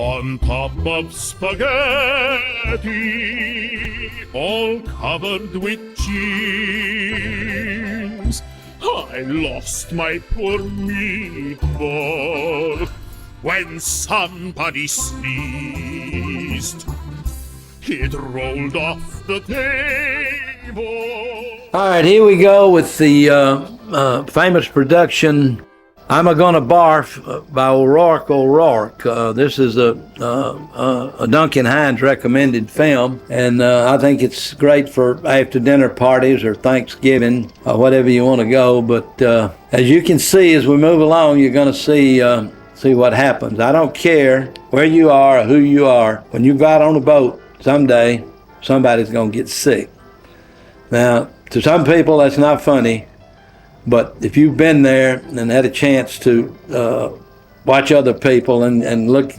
on top of spaghetti, all covered with cheese. I lost my poor meatball when somebody sneezed. It rolled off the table. All right, here we go with the famous production, I'm Gonna Barf by O'Rourke. This is a Duncan Hines recommended film, and I think it's great for after dinner parties or Thanksgiving or whatever you want to go. But as you can see, as we move along, you're going to see what happens. I don't care where you are or who you are. When you go out on a boat, someday somebody's going to get sick. Now, to some people, that's not funny. But if you've been there and had a chance to watch other people and look,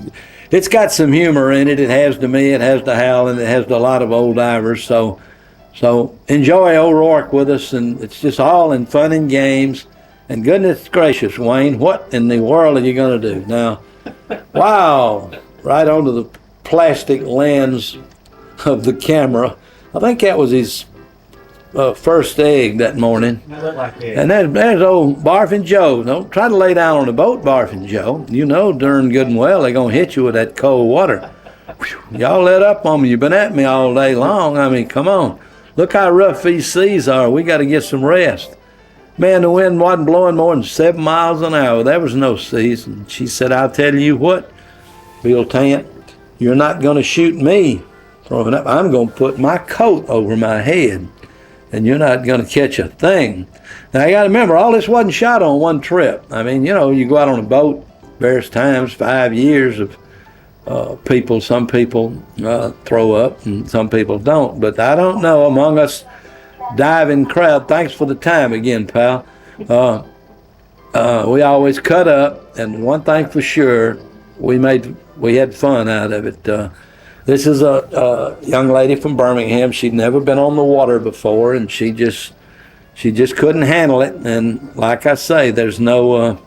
it's got some humor in it. It has to me, it has to Hal, and it has to a lot of old divers. So enjoy O'Rourke with us, and it's just all in fun and games. And goodness gracious, Wayne, what in the world are you going to do? Now, wow, right onto the plastic lens of the camera. I think that was his first egg that morning. And there's old Barfing Joe. Don't try to lay down on the boat, Barfing Joe. You know darn good and well they're going to hit you with that cold water. Whew, y'all let up on me. You've been at me all day long. I mean, come on. Look how rough these seas are. We got to get some rest. Man, the wind wasn't blowing more than 7 miles an hour. There was no seas. And she said, I'll tell you what, Bill Tant, you're not going to shoot me throwing up. I'm going to put my coat over my head, and you're not going to catch a thing. Now, you got to remember, all this wasn't shot on one trip. I mean, you know, you go out on a boat various times, 5 years of people, some people throw up and some people don't. But I don't know, among us diving crowd, thanks for the time again, pal. We always cut up, and one thing for sure, we had fun out of it. This is a young lady from Birmingham. She'd never been on the water before, and she just couldn't handle it. And like I say, there's no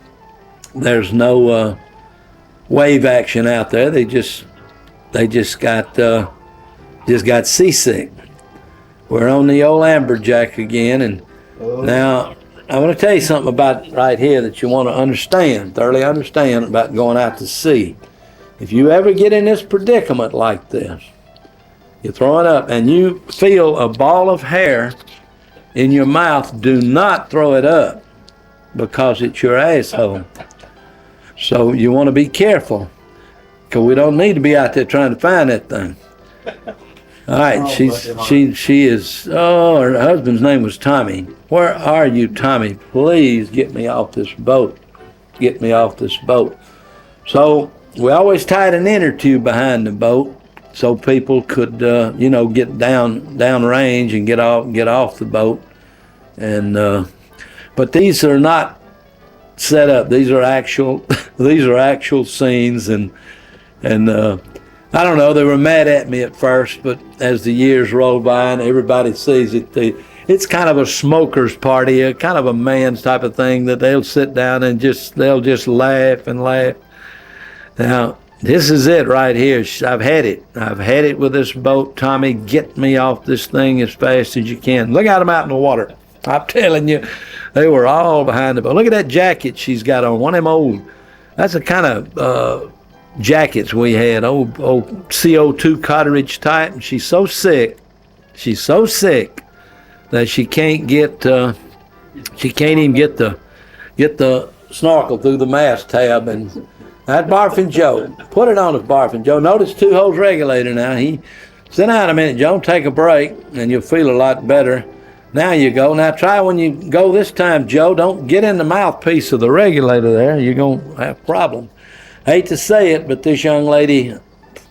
wave action out there. They just got seasick. We're on the old amberjack again, and now I want to tell you something about right here that you want to thoroughly understand about going out to sea. If you ever get in this predicament like this, you're throwing up and you feel a ball of hair in your mouth, do not throw it up because it's your asshole. So you want to be careful, because we don't need to be out there trying to find that thing. All right, she is, her husband's name was Tommy. Where are you, Tommy? Please get me off this boat. Get me off this boat. So we always tied an inner tube behind the boat so people could, get down range and get off the boat. And but these are not set up. These are actual scenes, and I don't know. They were mad at me at first, but as the years roll by and everybody sees it, it's kind of a smoker's party, a kind of a man's type of thing that they'll sit down and they'll just laugh and laugh. Now, this is it right here. I've had it with this boat. Tommy, get me off this thing as fast as you can. Look at them out in the water. I'm telling you, they were all behind the boat. Look at that jacket she's got on. One of them old, that's the kind of jackets we had, old CO2 cartridge type. And she's so sick that she can't even get the snorkel through the mast tab. And that Barfing Joe, put it on us, Barfing Joe. Notice 2 holes regulator now. Sit down a minute, Joe, take a break, and you'll feel a lot better. Now you go. Now try when you go this time, Joe, don't get in the mouthpiece of the regulator there. You're going to have a problem. Hate to say it, but this young lady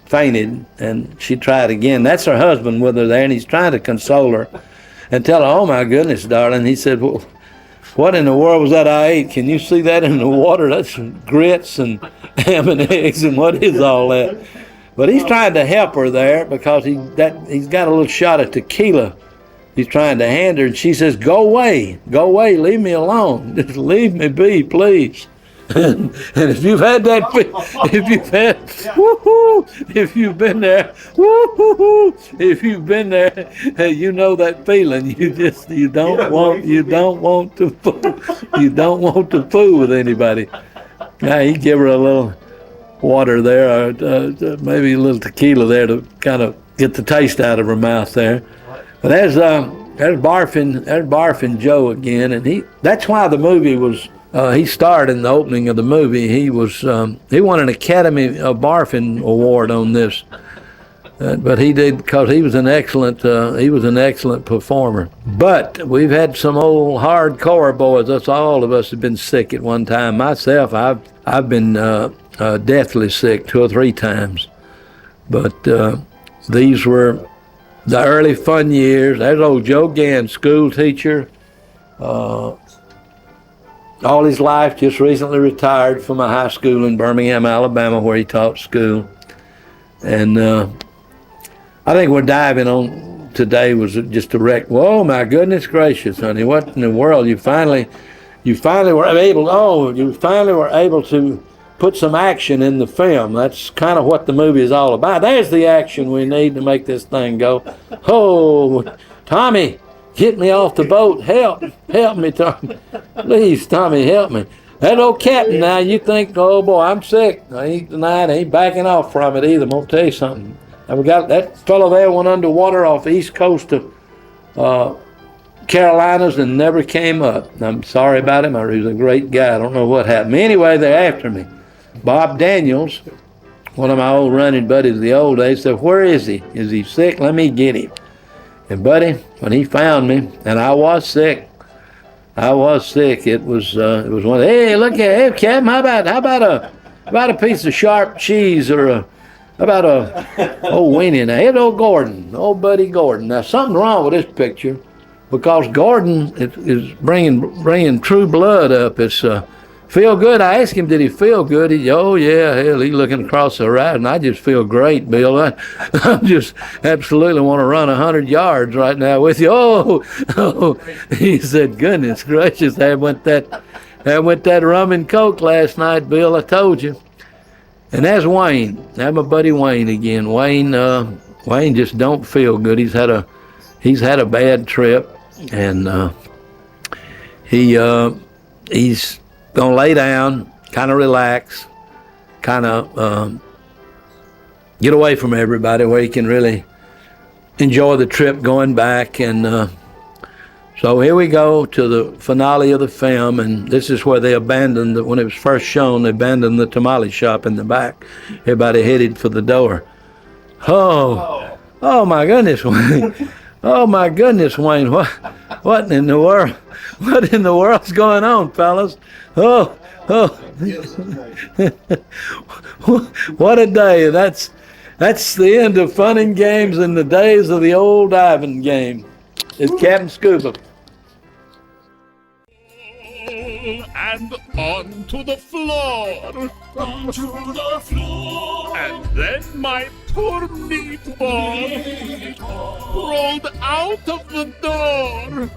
fainted, and she tried again. That's her husband with her there, and he's trying to console her and tell her, oh, my goodness, darling. He said, well, what in the world was that I ate? Can you see that in the water? That's grits and ham and eggs, and what is all that? But he's trying to help her there because he's got a little shot of tequila he's trying to hand her, and she says, go away, leave me alone. Just leave me be, please. And if you've had that, if you've had, woo-hoo, if you've been there, woo-hoo, if you've been there, you know that feeling. You don't want to fool with anybody. Now he give her a little water there, or maybe a little tequila there to kind of get the taste out of her mouth there. But there's barfing Joe again, and that's why the movie was. He starred in the opening of the movie. He won an Academy of Barfing award on this, but he did because he was an excellent performer. But we've had some old hardcore boys. That's all of us have been sick at one time. Myself, I've been deathly sick 2 or 3 times. But these were the early fun years. There's old Joe Gann, school teacher. All his life, just recently retired from a high school in Birmingham, Alabama, where he taught school. And I think we're diving on today was just a wreck. Whoa, my goodness gracious, honey! What in the world? You finally were able to put some action in the film. That's kind of what the movie is all about. There's the action we need to make this thing go. Oh, Tommy! Get me off the boat. Help me, Tommy. Please, Tommy, help me. That old captain now, you think, oh boy, I'm sick. I ain't denying, I ain't backing off from it either. I'm going to tell you something. And we got that fellow there went underwater off the east coast of Carolinas and never came up. I'm sorry about him. He was a great guy. I don't know what happened. Anyway, they're after me. Bob Daniels, one of my old running buddies of the old days, said, where is he? Is he sick? Let me get him. And buddy, when he found me, and I was sick, it was one. Hey, look here, hey, Captain, how about a piece of sharp cheese or about a old weenie? Now, here's old Gordon, old buddy Gordon. Now, something's wrong with this picture because Gordon is bringing true blood up. It's feel good. I asked him, did he feel good? Oh yeah, hell, he's looking across the horizon. I just feel great, Bill. I just absolutely want to run 100 yards right now with you. Oh, he said, goodness gracious, I went that rum and coke last night, Bill. I told you. And that's Wayne. That's my buddy Wayne again. Wayne just don't feel good. He's had a bad trip, and he's gonna lay down, kind of relax, kind of get away from everybody where he can really enjoy the trip going back. And so here we go to the finale of the film, and this is where they abandoned when it was first shown. They abandoned the tamale shop in the back. Everybody headed for the door. Oh my goodness, Wayne! Oh my goodness, Wayne! What in the world? What in the world's going on, fellas? Oh, what a day. That's the end of fun and games in the days of the old diving game. It's Captain Scuba. And onto the floor. Onto the floor. And then my poor meatball rolled out of the door.